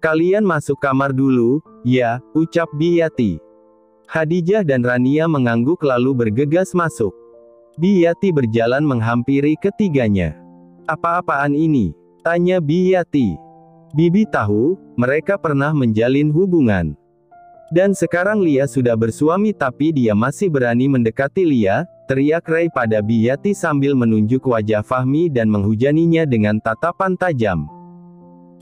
Kalian masuk kamar dulu, ya, ucap Biyati. Khadijah dan Rania mengangguk lalu bergegas masuk. Biyati berjalan menghampiri ketiganya. Apa-apaan ini? Tanya Biyati. Bibi tahu, mereka pernah menjalin hubungan. Dan sekarang Lia sudah bersuami tapi dia masih berani mendekati Lia, teriak Ray pada Biyati sambil menunjuk wajah Fahmi dan menghujaninya dengan tatapan tajam.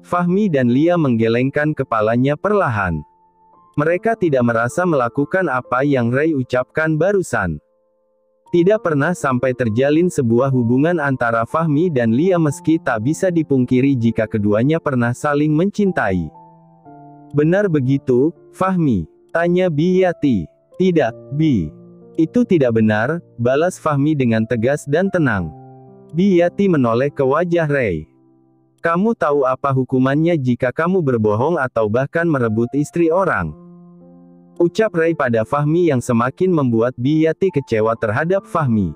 Fahmi dan Lia menggelengkan kepalanya perlahan. Mereka tidak merasa melakukan apa yang Ray ucapkan barusan. Tidak pernah sampai terjalin sebuah hubungan antara Fahmi dan Lia meski tak bisa dipungkiri jika keduanya pernah saling mencintai. Benar begitu, Fahmi? Tanya Biyati. Tidak, Bi. Itu tidak benar, balas Fahmi dengan tegas dan tenang. Biyati menoleh ke wajah Ray. Kamu tahu apa hukumannya jika kamu berbohong atau bahkan merebut istri orang? Ucap Ray pada Fahmi yang semakin membuat Biyati kecewa terhadap Fahmi.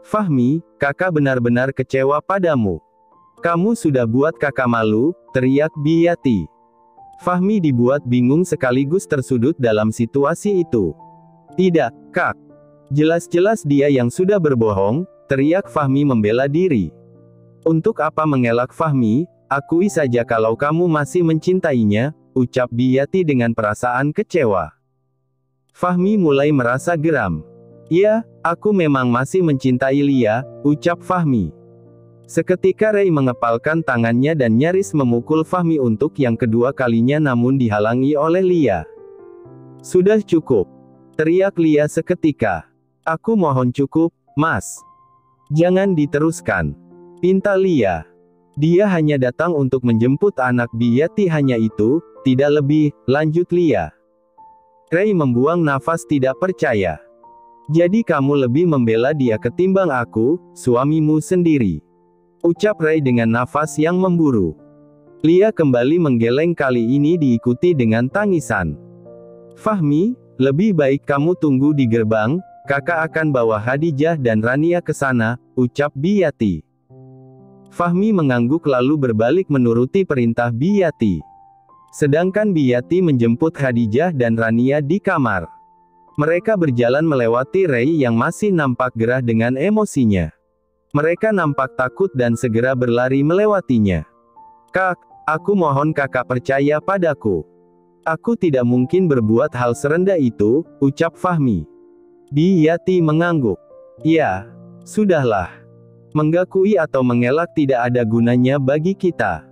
Fahmi, kakak benar-benar kecewa padamu. Kamu sudah buat kakak malu, teriak Biyati. Fahmi dibuat bingung sekaligus tersudut dalam situasi itu. Tidak, Kak. Jelas-jelas dia yang sudah berbohong, teriak Fahmi membela diri. Untuk apa mengelak Fahmi, akui saja kalau kamu masih mencintainya, ucap Biyati dengan perasaan kecewa. Fahmi mulai merasa geram. Ya, aku memang masih mencintai Lia, ucap Fahmi. Seketika Ray mengepalkan tangannya dan nyaris memukul Fahmi untuk yang kedua kalinya namun dihalangi oleh Lia. Sudah cukup, teriak Lia seketika. Aku mohon cukup, Mas. Jangan diteruskan, pinta Lia. Dia hanya datang untuk menjemput anak Biyati hanya itu, tidak lebih, lanjut Lia. Ray membuang nafas tidak percaya. Jadi kamu lebih membela dia ketimbang aku, suamimu sendiri. Ucap Ray dengan nafas yang memburu. Lia kembali menggeleng kali ini diikuti dengan tangisan. Fahmi, lebih baik kamu tunggu di gerbang, kakak akan bawa Khadijah dan Rania ke sana, ucap Biyati. Fahmi mengangguk lalu berbalik menuruti perintah Biyati. Sedangkan Biyati menjemput Khadijah dan Rania di kamar. Mereka berjalan melewati Ray yang masih nampak gerah dengan emosinya. Mereka nampak takut dan segera berlari melewatinya. Kak, aku mohon kakak percaya padaku. Aku tidak mungkin berbuat hal serendah itu, ucap Fahmi. Biyati mengangguk. Ya, sudahlah. Menggakui atau mengelak tidak ada gunanya bagi kita.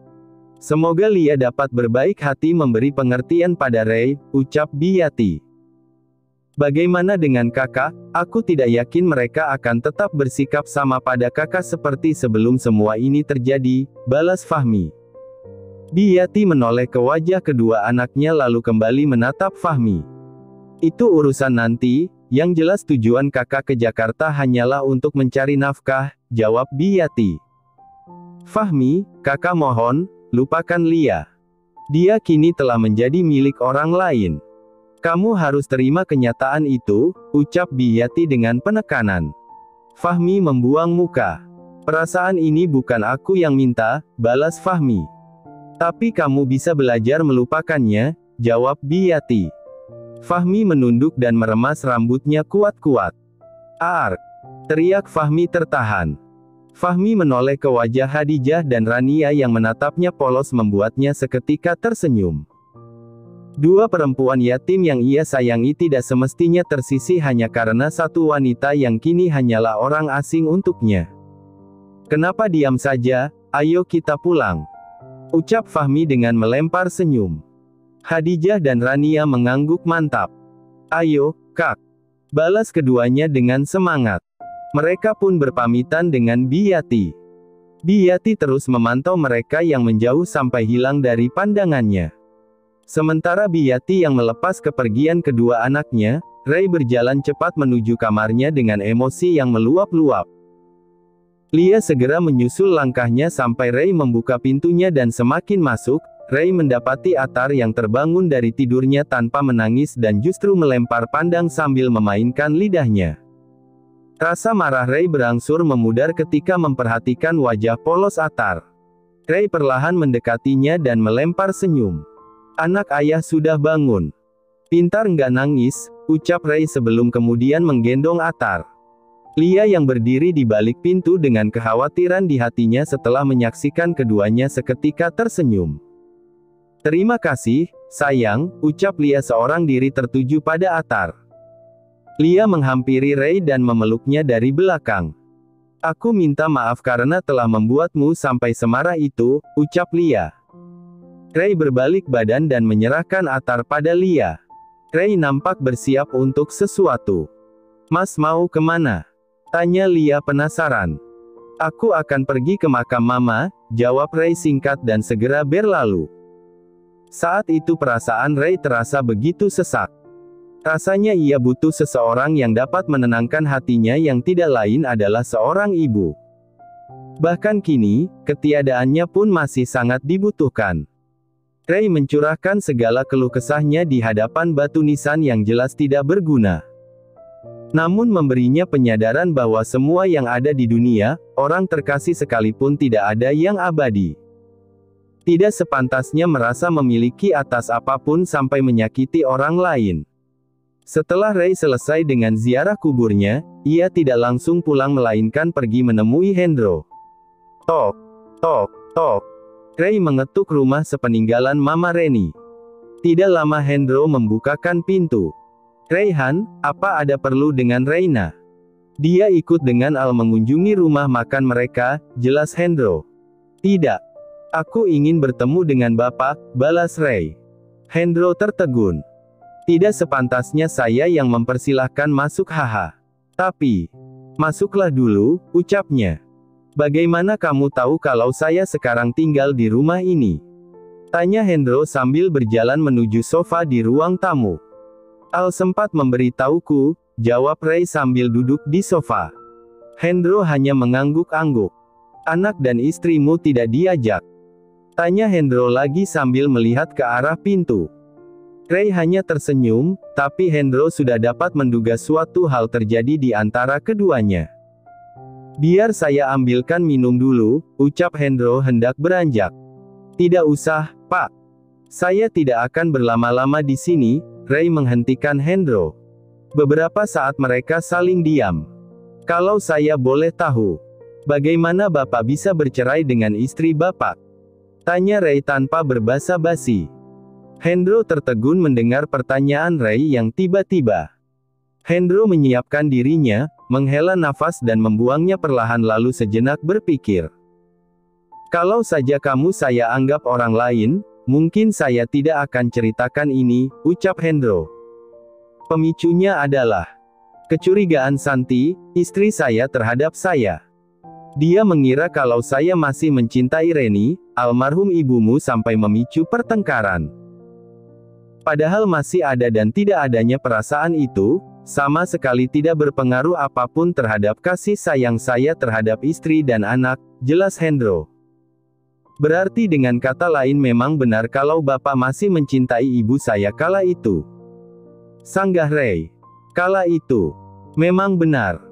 Semoga Lia dapat berbaik hati memberi pengertian pada Ray, ucap Biyati. Bagaimana dengan kakak? Aku tidak yakin mereka akan tetap bersikap sama pada kakak seperti sebelum semua ini terjadi, balas Fahmi. Biyati menoleh ke wajah kedua anaknya lalu kembali menatap Fahmi. Itu urusan nanti, yang jelas tujuan kakak ke Jakarta hanyalah untuk mencari nafkah, jawab Biyati. Fahmi, kakak mohon, lupakan Lia. Dia kini telah menjadi milik orang lain. Kamu harus terima kenyataan itu, ucap Biyati dengan penekanan. Fahmi membuang muka. Perasaan ini bukan aku yang minta, balas Fahmi. Tapi kamu bisa belajar melupakannya, jawab Biyati. Fahmi menunduk dan meremas rambutnya kuat-kuat. Ark! Teriak Fahmi tertahan. Fahmi menoleh ke wajah Khadijah dan Rania yang menatapnya polos membuatnya seketika tersenyum. Dua perempuan yatim yang ia sayangi tidak semestinya tersisih hanya karena satu wanita yang kini hanyalah orang asing untuknya. Kenapa diam saja, ayo kita pulang. Ucap Fahmi dengan melempar senyum. Khadijah dan Rania mengangguk mantap. Ayo, Kak. Balas keduanya dengan semangat. Mereka pun berpamitan dengan Biyati. Biyati terus memantau mereka yang menjauh sampai hilang dari pandangannya. Sementara Biyati yang melepas kepergian kedua anaknya, Ray berjalan cepat menuju kamarnya dengan emosi yang meluap-luap. Lia segera menyusul langkahnya sampai Ray membuka pintunya dan semakin masuk, Ray mendapati Atar yang terbangun dari tidurnya tanpa menangis dan justru melempar pandang sambil memainkan lidahnya. Rasa marah Ray berangsur memudar ketika memperhatikan wajah polos Atar. Ray perlahan mendekatinya dan melempar senyum. Anak ayah sudah bangun. Pintar nggak nangis, ucap Ray sebelum kemudian menggendong Atar. Lia yang berdiri di balik pintu dengan kekhawatiran di hatinya setelah menyaksikan keduanya seketika tersenyum. Terima kasih, sayang, ucap Lia seorang diri tertuju pada Atar. Lia menghampiri Ray dan memeluknya dari belakang. Aku minta maaf karena telah membuatmu sampai semarah itu, ucap Lia. Ray berbalik badan dan menyerahkan Atar pada Lia. Ray nampak bersiap untuk sesuatu. Mas mau kemana? Tanya Lia penasaran. Aku akan pergi ke makam Mama, jawab Ray singkat dan segera berlalu. Saat itu perasaan Ray terasa begitu sesak. Rasanya ia butuh seseorang yang dapat menenangkan hatinya yang tidak lain adalah seorang ibu. Bahkan kini, ketiadaannya pun masih sangat dibutuhkan. Ray mencurahkan segala keluh kesahnya di hadapan batu nisan yang jelas tidak berguna. Namun memberinya penyadaran bahwa semua yang ada di dunia, orang terkasih sekalipun tidak ada yang abadi. Tidak sepantasnya merasa memiliki atas apapun sampai menyakiti orang lain. Setelah Ray selesai dengan ziarah kuburnya, ia tidak langsung pulang melainkan pergi menemui Hendro. Tok, tok, tok. Ray mengetuk rumah sepeninggalan Mama Reni. Tidak lama Hendro membukakan pintu. Rayhan, apa ada perlu dengan Reina? Dia ikut dengan Al mengunjungi rumah makan mereka, jelas Hendro. Tidak. Aku ingin bertemu dengan Bapak, balas Ray. Hendro tertegun. Tidak sepantasnya saya yang mempersilahkan masuk haha. Tapi, masuklah dulu, ucapnya. Bagaimana kamu tahu kalau saya sekarang tinggal di rumah ini? Tanya Hendro sambil berjalan menuju sofa di ruang tamu. Al sempat memberitahuku, jawab Ray sambil duduk di sofa. Hendro hanya mengangguk-angguk. Anak dan istrimu tidak diajak? Tanya Hendro lagi sambil melihat ke arah pintu. Ray hanya tersenyum, tapi Hendro sudah dapat menduga suatu hal terjadi di antara keduanya. Biar saya ambilkan minum dulu, ucap Hendro hendak beranjak. Tidak usah, Pak. Saya tidak akan berlama-lama di sini, Ray menghentikan Hendro. Beberapa saat mereka saling diam. Kalau saya boleh tahu, bagaimana Bapak bisa bercerai dengan istri Bapak? Tanya Ray tanpa berbasa-basi. Hendro tertegun mendengar pertanyaan Ray yang tiba-tiba. Hendro menyiapkan dirinya, menghela nafas dan membuangnya perlahan lalu sejenak berpikir. Kalau saja kamu saya anggap orang lain, mungkin saya tidak akan ceritakan ini, ucap Hendro. Pemicunya adalah kecurigaan Santi, istri saya terhadap saya. Dia mengira kalau saya masih mencintai Reni, almarhum ibumu sampai memicu pertengkaran. Padahal masih ada dan tidak adanya perasaan itu, sama sekali tidak berpengaruh apapun terhadap kasih sayang saya terhadap istri dan anak, jelas Hendro. Berarti dengan kata lain memang benar kalau Bapak masih mencintai ibu saya kala itu. Sanggah Ray. Kala itu. Memang benar.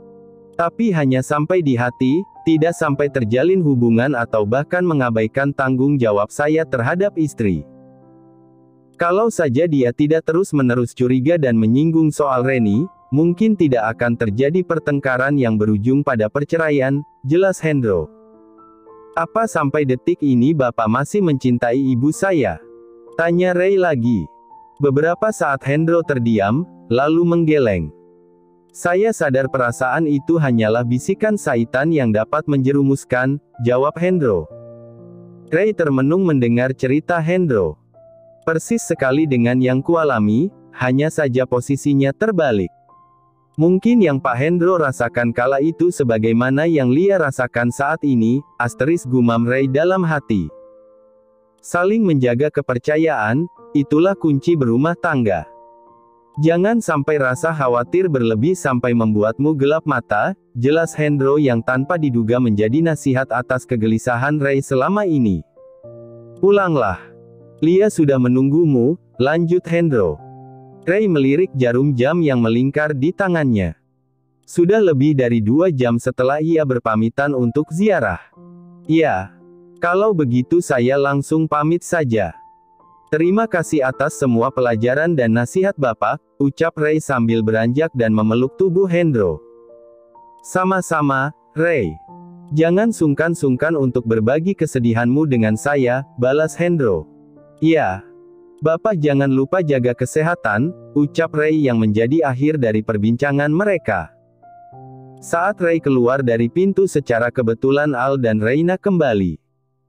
Tapi hanya sampai di hati, tidak sampai terjalin hubungan atau bahkan mengabaikan tanggung jawab saya terhadap istri. Kalau saja dia tidak terus-menerus curiga dan menyinggung soal Reni, mungkin tidak akan terjadi pertengkaran yang berujung pada perceraian, jelas Hendro. Apa sampai detik ini Bapak masih mencintai ibu saya? Tanya Ray lagi. Beberapa saat Hendro terdiam, lalu menggeleng. Saya sadar perasaan itu hanyalah bisikan syaitan yang dapat menjerumuskan, jawab Hendro. Ray termenung mendengar cerita Hendro. Persis sekali dengan yang kualami, hanya saja posisinya terbalik. Mungkin yang Pak Hendro rasakan kala itu sebagaimana yang Lia rasakan saat ini, gumam Ray dalam hati. Saling menjaga kepercayaan, itulah kunci berumah tangga. Jangan sampai rasa khawatir berlebih sampai membuatmu gelap mata, jelas Hendro yang tanpa diduga menjadi nasihat atas kegelisahan Ray selama ini. Pulanglah. Lia sudah menunggumu, lanjut Hendro. Ray melirik jarum jam yang melingkar di tangannya. Sudah lebih dari 2 jam setelah ia berpamitan untuk ziarah. Ya. Kalau begitu saya langsung pamit saja. Terima kasih atas semua pelajaran dan nasihat Bapak, ucap Ray sambil beranjak dan memeluk tubuh Hendro. Sama-sama, Ray. Jangan sungkan-sungkan untuk berbagi kesedihanmu dengan saya, balas Hendro. Ya. Bapak jangan lupa jaga kesehatan, ucap Ray yang menjadi akhir dari perbincangan mereka. Saat Ray keluar dari pintu secara kebetulan Al dan Reina kembali.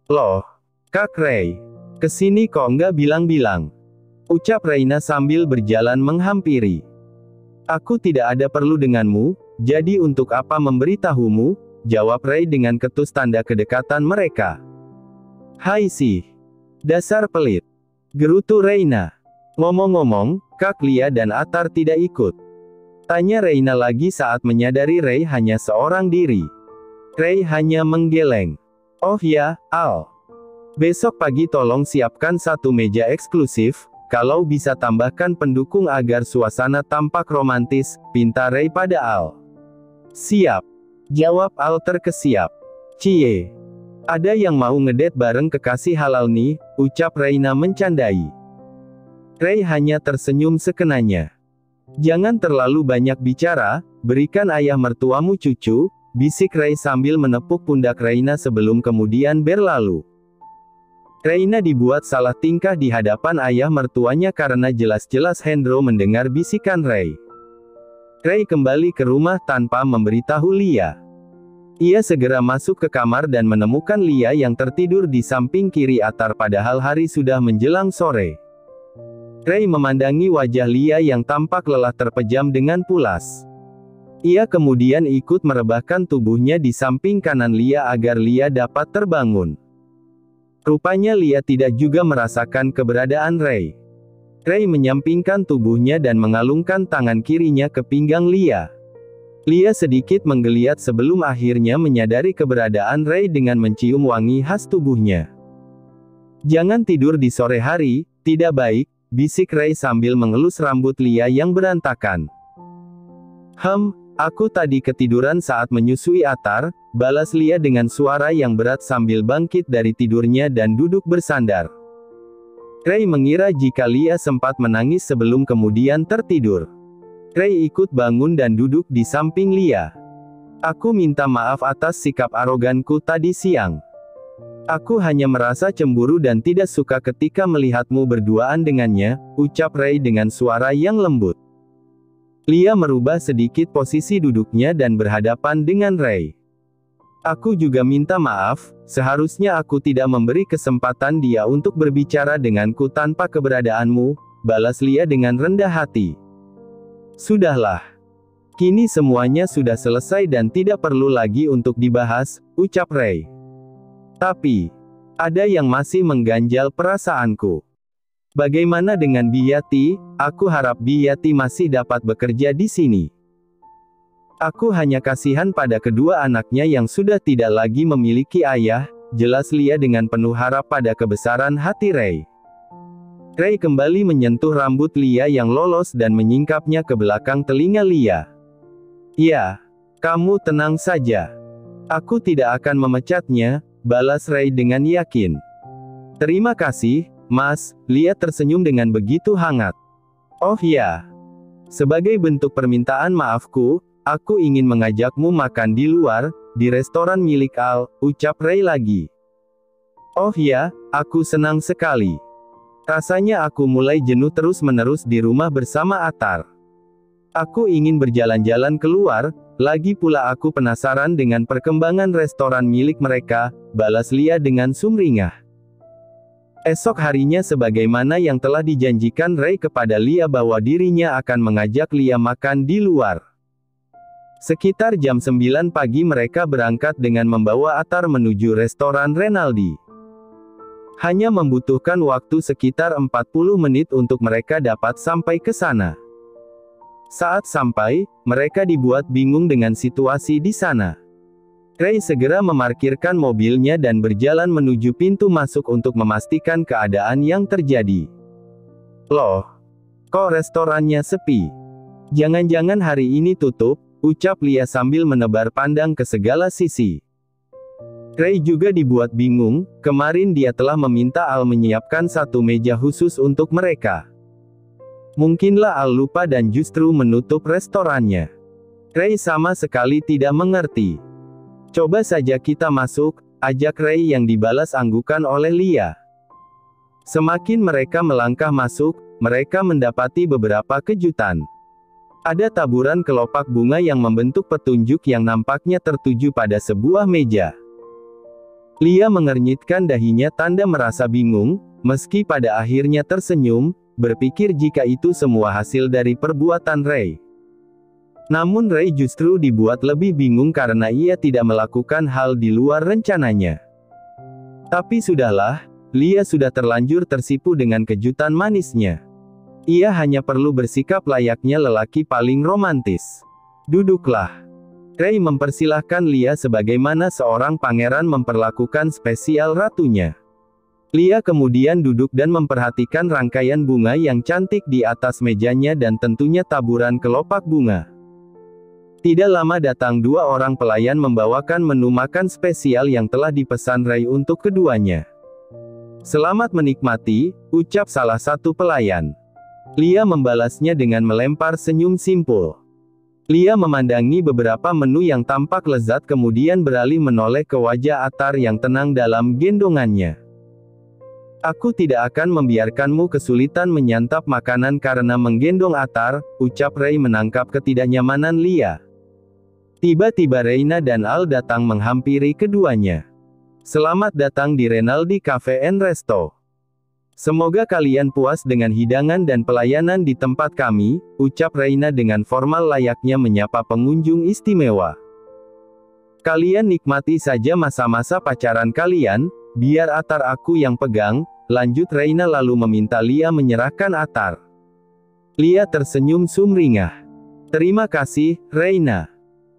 Loh, Kak Ray. Kesini kok nggak bilang-bilang? Ucap Reina sambil berjalan menghampiri. Aku tidak ada perlu denganmu, jadi untuk apa memberitahumu? Jawab Ray dengan ketus tanda kedekatan mereka. Hai sih. Dasar pelit. Gerutu Reina. Ngomong-ngomong, Kak Lia dan Atar tidak ikut. Tanya Reina lagi saat menyadari Ray hanya seorang diri. Ray hanya menggeleng. Oh ya, Al. Besok pagi tolong siapkan satu meja eksklusif, kalau bisa tambahkan pendukung agar suasana tampak romantis, pinta Ray pada Al. Siap. Jawab Al terkesiap. Cie. Ada yang mau ngedate bareng kekasih halal nih, ucap Reina mencandai. Ray hanya tersenyum sekenanya. Jangan terlalu banyak bicara, berikan ayah mertuamu cucu, bisik Ray sambil menepuk pundak Reina sebelum kemudian berlalu. Reina dibuat salah tingkah di hadapan ayah mertuanya karena jelas-jelas Hendro mendengar bisikan Ray. Ray kembali ke rumah tanpa memberitahu Lia. Ia segera masuk ke kamar dan menemukan Lia yang tertidur di samping kiri Atar padahal hari sudah menjelang sore. Ray memandangi wajah Lia yang tampak lelah terpejam dengan pulas. Ia kemudian ikut merebahkan tubuhnya di samping kanan Lia agar Lia dapat terbangun. Rupanya Lia tidak juga merasakan keberadaan Ray. Ray menyampingkan tubuhnya dan mengalungkan tangan kirinya ke pinggang Lia. Lia sedikit menggeliat sebelum akhirnya menyadari keberadaan Ray dengan mencium wangi khas tubuhnya. Jangan tidur di sore hari, tidak baik, bisik Ray sambil mengelus rambut Lia yang berantakan. Aku tadi ketiduran saat menyusui Atar, balas Lia dengan suara yang berat sambil bangkit dari tidurnya dan duduk bersandar. Ray mengira jika Lia sempat menangis sebelum kemudian tertidur. Ray ikut bangun dan duduk di samping Lia. Aku minta maaf atas sikap aroganku tadi siang. Aku hanya merasa cemburu dan tidak suka ketika melihatmu berduaan dengannya, ucap Ray dengan suara yang lembut. Lia merubah sedikit posisi duduknya dan berhadapan dengan Ray. Aku juga minta maaf, seharusnya aku tidak memberi kesempatan dia untuk berbicara denganku tanpa keberadaanmu, balas Lia dengan rendah hati. Sudahlah. Kini semuanya sudah selesai dan tidak perlu lagi untuk dibahas, ucap Ray. Tapi, ada yang masih mengganjal perasaanku. Bagaimana dengan Biyati? Aku harap Biyati masih dapat bekerja di sini. Aku hanya kasihan pada kedua anaknya yang sudah tidak lagi memiliki ayah, jelas Lia dengan penuh harap pada kebesaran hati Ray. Ray kembali menyentuh rambut Lia yang lolos dan menyingkapnya ke belakang telinga Lia. Ya, kamu tenang saja. Aku tidak akan memecatnya, balas Ray dengan yakin. Terima kasih, Mas, Lia tersenyum dengan begitu hangat. Oh ya. Sebagai bentuk permintaan maafku, aku ingin mengajakmu makan di luar, di restoran milik Al, ucap Ray lagi. Oh ya, aku senang sekali. Rasanya aku mulai jenuh terus-menerus di rumah bersama Atar. Aku ingin berjalan-jalan keluar, lagi pula aku penasaran dengan perkembangan restoran milik mereka, balas Lia dengan sumringah. Esok harinya sebagaimana yang telah dijanjikan Ray kepada Lia bahwa dirinya akan mengajak Lia makan di luar. Sekitar jam 9 pagi mereka berangkat dengan membawa Atar menuju restoran Renaldi. Hanya membutuhkan waktu sekitar 40 menit untuk mereka dapat sampai ke sana. Saat sampai, mereka dibuat bingung dengan situasi di sana. Ray segera memarkirkan mobilnya dan berjalan menuju pintu masuk untuk memastikan keadaan yang terjadi. Loh, kok restorannya sepi? Jangan-jangan hari ini tutup, ucap Lia sambil menebar pandang ke segala sisi. Ray juga dibuat bingung, kemarin dia telah meminta Al menyiapkan satu meja khusus untuk mereka. Mungkinlah Al lupa dan justru menutup restorannya. Ray sama sekali tidak mengerti. Coba saja kita masuk, ajak Ray yang dibalas anggukan oleh Lia. Semakin mereka melangkah masuk, mereka mendapati beberapa kejutan. Ada taburan kelopak bunga yang membentuk petunjuk yang nampaknya tertuju pada sebuah meja. Lia mengernyitkan dahinya tanda merasa bingung, meski pada akhirnya tersenyum, berpikir jika itu semua hasil dari perbuatan Ray. Namun Ray justru dibuat lebih bingung karena ia tidak melakukan hal di luar rencananya. Tapi sudahlah, Lia sudah terlanjur tersipu dengan kejutan manisnya. Ia hanya perlu bersikap layaknya lelaki paling romantis. Duduklah. Ray mempersilahkan Lia sebagaimana seorang pangeran memperlakukan spesial ratunya. Lia kemudian duduk dan memperhatikan rangkaian bunga yang cantik di atas mejanya dan tentunya taburan kelopak bunga. Tidak lama datang dua orang pelayan membawakan menu makan spesial yang telah dipesan Ray untuk keduanya. "Selamat menikmati," ucap salah satu pelayan. Lia membalasnya dengan melempar senyum simpul. Lia memandangi beberapa menu yang tampak lezat kemudian beralih menoleh ke wajah Atar yang tenang dalam gendongannya. "Aku tidak akan membiarkanmu kesulitan menyantap makanan karena menggendong Atar," ucap Ray menangkap ketidaknyamanan Lia. Tiba-tiba Reina dan Al datang menghampiri keduanya. "Selamat datang di Renaldi Cafe and Resto. Semoga kalian puas dengan hidangan dan pelayanan di tempat kami," ucap Reina dengan formal layaknya menyapa pengunjung istimewa. "Kalian nikmati saja masa-masa pacaran kalian, biar Atar aku yang pegang," lanjut Reina lalu meminta Lia menyerahkan Atar. Lia tersenyum sumringah. "Terima kasih, Reina.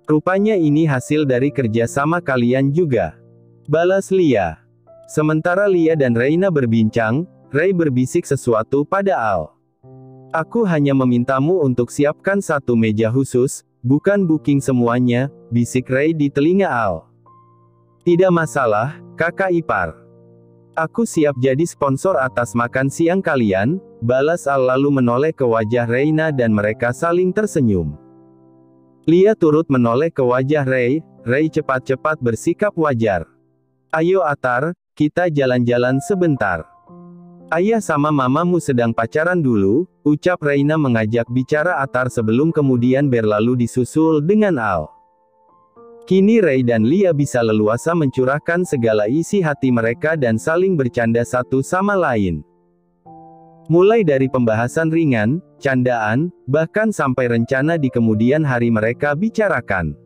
Rupanya ini hasil dari kerjasama kalian juga," balas Lia. Sementara Lia dan Reina berbincang, Ray berbisik sesuatu pada Al. "Aku hanya memintamu untuk siapkan satu meja khusus, bukan booking semuanya," bisik Ray di telinga Al. "Tidak masalah, kakak ipar. Aku siap jadi sponsor atas makan siang kalian," balas Al lalu menoleh ke wajah Reina dan mereka saling tersenyum. Lia turut menoleh ke wajah Ray. Ray cepat-cepat bersikap wajar. "Ayo Atar, kita jalan-jalan sebentar. Ayah sama mamamu sedang pacaran dulu," ucap Reina mengajak bicara Atar sebelum kemudian berlalu disusul dengan Al. Kini Ray dan Lia bisa leluasa mencurahkan segala isi hati mereka dan saling bercanda satu sama lain. Mulai dari pembahasan ringan, candaan, bahkan sampai rencana di kemudian hari mereka bicarakan.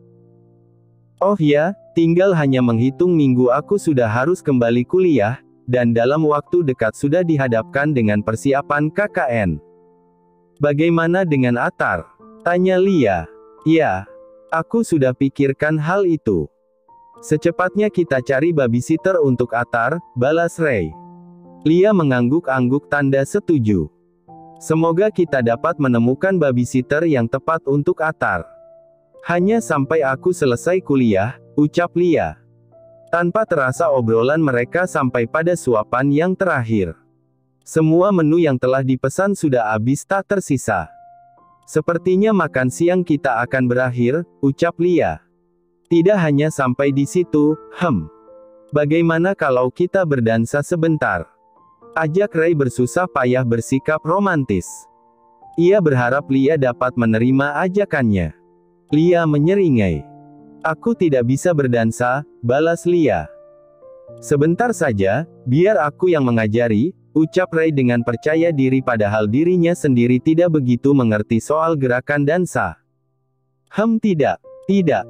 "Oh ya, tinggal hanya menghitung minggu aku sudah harus kembali kuliah, dan dalam waktu dekat sudah dihadapkan dengan persiapan KKN. Bagaimana dengan Atar?" tanya Lia. "Ya, aku sudah pikirkan hal itu. Secepatnya kita cari babysitter untuk Atar," balas Ray. Lia mengangguk-angguk tanda setuju. "Semoga kita dapat menemukan babysitter yang tepat untuk Atar. Hanya sampai aku selesai kuliah," ucap Lia. Tanpa terasa obrolan mereka sampai pada suapan yang terakhir. Semua menu yang telah dipesan sudah habis tak tersisa. "Sepertinya makan siang kita akan berakhir," ucap Lia. "Tidak hanya sampai di situ, bagaimana kalau kita berdansa sebentar?" ajak Ray bersusah payah bersikap romantis. Ia berharap Lia dapat menerima ajakannya. Lia menyeringai. "Aku tidak bisa berdansa," balas Lia. "Sebentar saja, biar aku yang mengajari," ucap Ray dengan percaya diri padahal dirinya sendiri tidak begitu mengerti soal gerakan dansa. Tidak.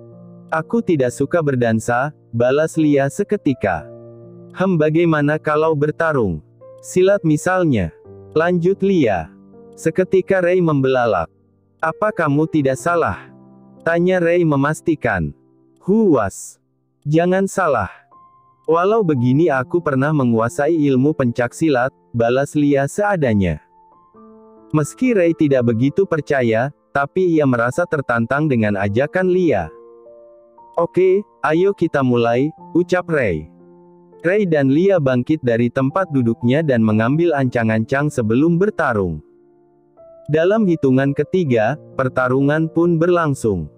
Aku tidak suka berdansa," balas Lia seketika. Bagaimana kalau bertarung? Silat misalnya?" lanjut Lia. Seketika Ray membelalak. "Apa kamu tidak salah?" tanya Ray memastikan. "Huas. Jangan salah. Walau begini aku pernah menguasai ilmu pencaksilat," balas Lia seadanya. Meski Ray tidak begitu percaya, tapi ia merasa tertantang dengan ajakan Lia. Oke, ayo kita mulai, ucap Ray. Ray dan Lia bangkit dari tempat duduknya dan mengambil ancang-ancang sebelum bertarung. Dalam hitungan ketiga, pertarungan pun berlangsung.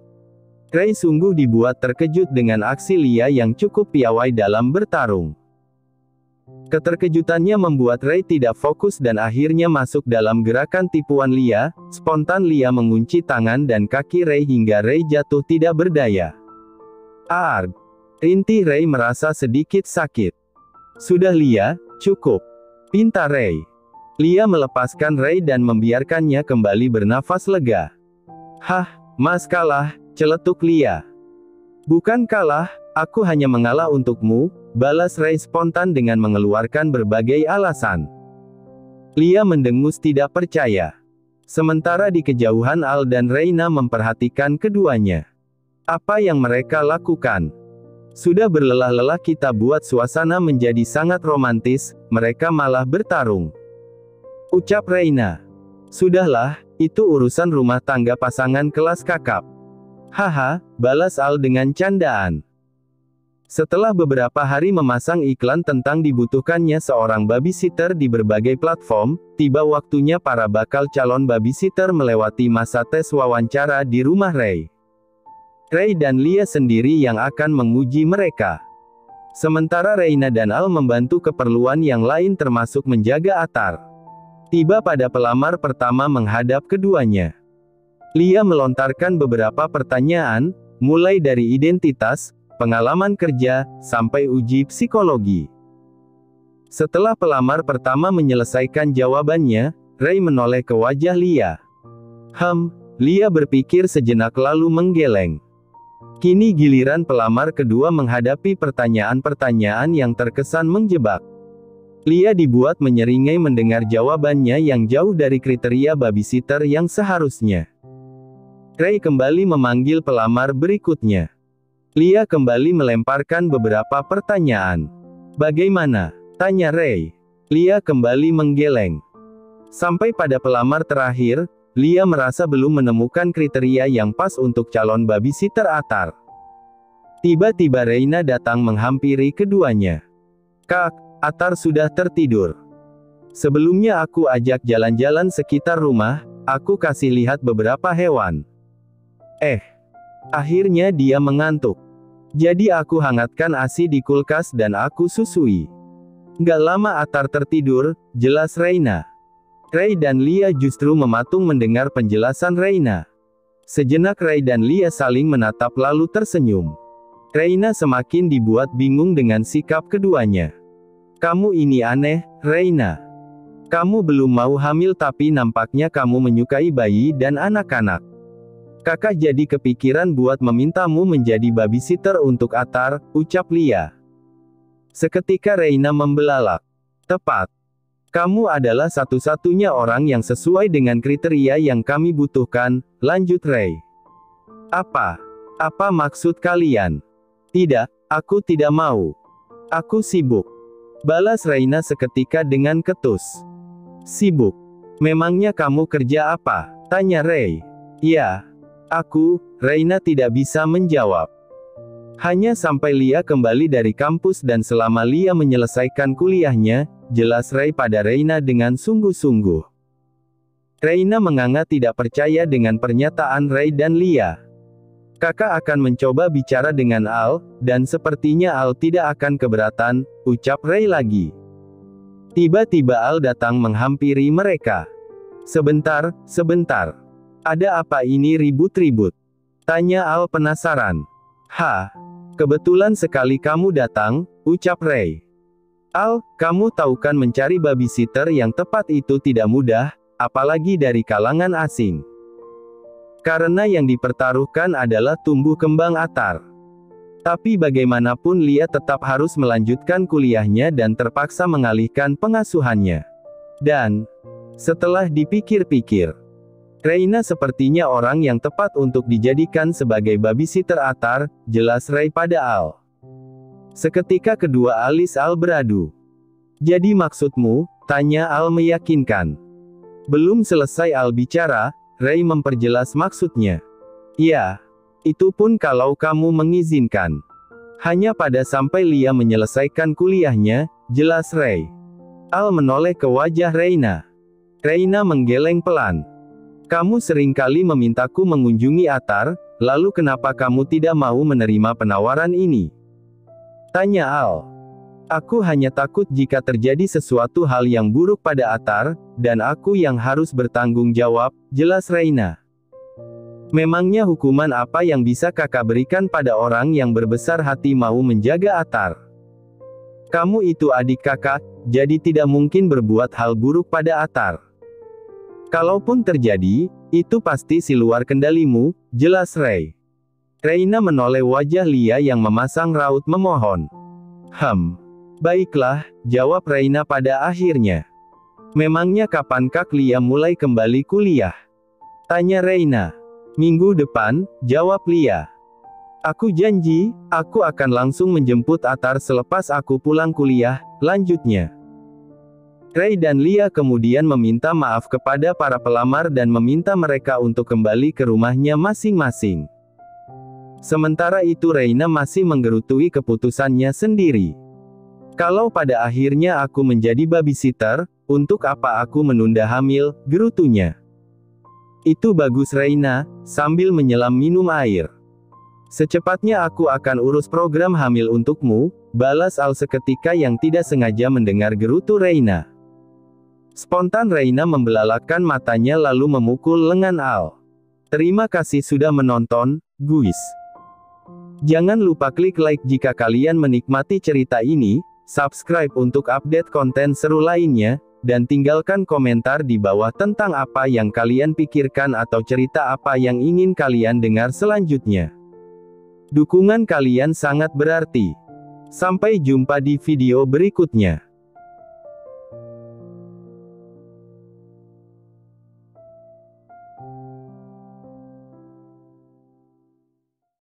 Ray sungguh dibuat terkejut dengan aksi Lia yang cukup piawai dalam bertarung. Keterkejutannya membuat Ray tidak fokus dan akhirnya masuk dalam gerakan tipuan Lia. Spontan Lia mengunci tangan dan kaki Ray hingga Ray jatuh tidak berdaya. Arg! Rintih Ray merasa sedikit sakit. Sudah Lia, cukup. Pinta Ray. Lia melepaskan Ray dan membiarkannya kembali bernafas lega. Hah, Mas kalah, celetuk Lia. Bukan kalah, aku hanya mengalah untukmu, balas Ray spontan dengan mengeluarkan berbagai alasan. Lia mendengus tidak percaya. Sementara di kejauhan Al dan Reina memperhatikan keduanya. Apa yang mereka lakukan? Sudah berlelah-lelah kita buat suasana menjadi sangat romantis, mereka malah bertarung. Ucap Reina. Sudahlah, itu urusan rumah tangga pasangan kelas kakap. Haha, balas Al dengan candaan. Setelah beberapa hari memasang iklan tentang dibutuhkannya seorang babysitter di berbagai platform, tiba waktunya para bakal calon babysitter melewati masa tes wawancara di rumah Ray. Ray dan Lia sendiri yang akan menguji mereka. Sementara Reina dan Al membantu keperluan yang lain termasuk menjaga Atar. Tiba pada pelamar pertama menghadap keduanya. Lia melontarkan beberapa pertanyaan, mulai dari identitas, pengalaman kerja, sampai uji psikologi. Setelah pelamar pertama menyelesaikan jawabannya, Ray menoleh ke wajah Lia. Lia berpikir sejenak lalu menggeleng. Kini giliran pelamar kedua menghadapi pertanyaan-pertanyaan yang terkesan menjebak. Lia dibuat menyeringai mendengar jawabannya yang jauh dari kriteria babysitter yang seharusnya. Ray kembali memanggil pelamar berikutnya. Lia kembali melemparkan beberapa pertanyaan. Bagaimana? Tanya Ray. Lia kembali menggeleng. Sampai pada pelamar terakhir, Lia merasa belum menemukan kriteria yang pas untuk calon babysitter Atar. Tiba-tiba Reina datang menghampiri keduanya. Kak, Atar sudah tertidur. Sebelumnya aku ajak jalan-jalan sekitar rumah, aku kasih lihat beberapa hewan. Akhirnya dia mengantuk. Jadi aku hangatkan ASI di kulkas dan aku susui. Gak lama Atar tertidur, jelas Reina. Ray dan Lia justru mematung mendengar penjelasan Reina. Sejenak Ray dan Lia saling menatap lalu tersenyum. Reina semakin dibuat bingung dengan sikap keduanya. Kamu ini aneh, Reina. Kamu belum mau hamil tapi nampaknya kamu menyukai bayi dan anak-anak. Kakak jadi kepikiran buat memintamu menjadi babysitter untuk Atar, ucap Lia. Seketika Reina membelalak. Tepat. Kamu adalah satu-satunya orang yang sesuai dengan kriteria yang kami butuhkan, lanjut Ray. Apa maksud kalian? Tidak, aku tidak mau. Aku sibuk. Balas Reina seketika dengan ketus. Sibuk? Memangnya kamu kerja apa? Tanya Ray. Ya, aku, Reina tidak bisa menjawab. Hanya sampai Lia kembali dari kampus dan selama Lia menyelesaikan kuliahnya, jelas Ray pada Reina dengan sungguh-sungguh. Reina menganga tidak percaya dengan pernyataan Ray dan Lia. Kakak akan mencoba bicara dengan Al, dan sepertinya Al tidak akan keberatan, ucap Ray lagi. Tiba-tiba Al datang menghampiri mereka. Sebentar. Ada apa ini ribut-ribut? Tanya Al penasaran. Kebetulan sekali kamu datang, ucap Ray. Al, kamu tahu kan mencari babysitter yang tepat itu tidak mudah, apalagi dari kalangan asing. Karena yang dipertaruhkan adalah tumbuh kembang Atar. Tapi bagaimanapun Lia tetap harus melanjutkan kuliahnya dan terpaksa mengalihkan pengasuhannya. Dan, setelah dipikir-pikir, Reina sepertinya orang yang tepat untuk dijadikan sebagai babysitter Atar, jelas Ray pada Al. Seketika kedua alis Al beradu. Jadi maksudmu? Tanya Al meyakinkan. Belum selesai Al bicara, Ray memperjelas maksudnya. Ya, Itu pun kalau kamu mengizinkan. Hanya pada sampai Lia menyelesaikan kuliahnya, jelas Ray. Al menoleh ke wajah Reina. Reina menggeleng pelan. Kamu seringkali memintaku mengunjungi Atar, lalu kenapa kamu tidak mau menerima penawaran ini? Tanya Al. Aku hanya takut jika terjadi sesuatu hal yang buruk pada Atar, dan aku yang harus bertanggung jawab, jelas Reina. Memangnya hukuman apa yang bisa kakak berikan pada orang yang berbesar hati mau menjaga Atar? Kamu itu adik kakak, jadi tidak mungkin berbuat hal buruk pada Atar. Kalaupun terjadi, itu pasti di luar kendalimu, jelas Ray. Reina menoleh wajah Lia yang memasang raut memohon. Baiklah, jawab Reina pada akhirnya. Memangnya kapan Kak Lia mulai kembali kuliah? Tanya Reina. Minggu depan, jawab Lia. Aku janji, aku akan langsung menjemput Atar selepas aku pulang kuliah, lanjutnya. Ray dan Lia kemudian meminta maaf kepada para pelamar dan meminta mereka untuk kembali ke rumahnya masing-masing. Sementara itu Reina masih menggerutui keputusannya sendiri. Kalau pada akhirnya aku menjadi babysitter, untuk apa aku menunda hamil, gerutunya. Itu bagus Reina, sambil menyelam minum air. Secepatnya aku akan urus program hamil untukmu, balas Al seketika yang tidak sengaja mendengar gerutu Reina. Spontan Reina membelalakkan matanya lalu memukul lengan Al. Terima kasih sudah menonton, guys. Jangan lupa klik like jika kalian menikmati cerita ini, subscribe untuk update konten seru lainnya, dan tinggalkan komentar di bawah tentang apa yang kalian pikirkan atau cerita apa yang ingin kalian dengar selanjutnya. Dukungan kalian sangat berarti. Sampai jumpa di video berikutnya.